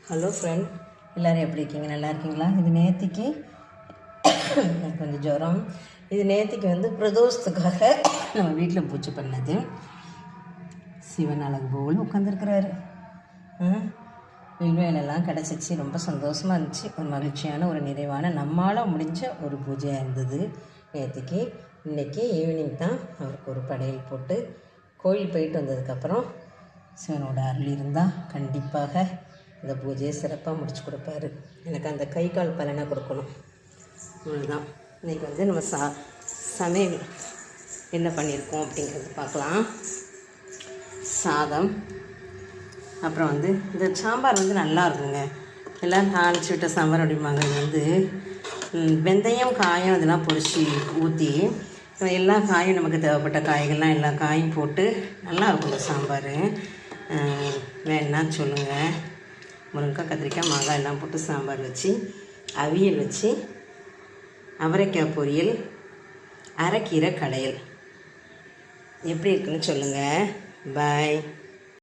Hello friend, எல்லோரும் எப்படி இருக்கீங்க? நல்லா இருக்கீங்களா? இது நேத்திக்கு எனக்கு கொஞ்சம் ஜுரம். இது நேத்திக்கு பிரதோஷத்துக்காக நம்ம வீட்டில் பூஜை பண்ணது. சிவன் அழகு போல் உட்காந்துருக்கிறாரு. வில்வேலெல்லாம் கிடச்சிச்சு. ரொம்ப சந்தோஷமாக இருந்துச்சு. ஒரு மகிழ்ச்சியான ஒரு நிறைவான நம்மளால் முடிஞ்ச ஒரு பூஜையாக இருந்தது நேத்திக்கு. இன்றைக்கி ஈவினிங் தான் அவருக்கு ஒரு படையல் போட்டு கோயில் போயிட்டு வந்ததுக்கப்புறம் சிவனோட அருள் இருந்தால் கண்டிப்பாக இந்த பூஜையை சிறப்பாக முடிச்சு கொடுப்பாரு. எனக்கு அந்த கை கால் பலனை கொடுக்கணும், அவ்வளோதான். இன்றைக்கி நம்ம சமையல் என்ன பண்ணியிருக்கோம் அப்படிங்கிறது பார்க்கலாம். சாதம், அப்புறம் இந்த சாம்பார் நல்லா இருக்குங்க. எல்லாம் தாளிச்சு விட்ட சாம்பார் அப்படிம்பாங்க. இது வெந்தயம் காயம் இதெல்லாம் பொரிச்சு ஊற்றி எல்லா காயும் நமக்கு தேவைப்பட்ட காய்கள்லாம் எல்லா காயும் போட்டு நல்லா இருக்கும் இந்த சாம்பார். வேணா சொல்லுங்கள். முருங்கைக்காய், கத்திரிக்காய், மாங்காய் எல்லாம் போட்டு சாம்பார் வச்சு, அவியல் வச்சு, அவரைக்காய் பொரியல், அரைக்கீரை கடையல் எப்படி இருக்குன்னு சொல்லுங்கள். பாய்.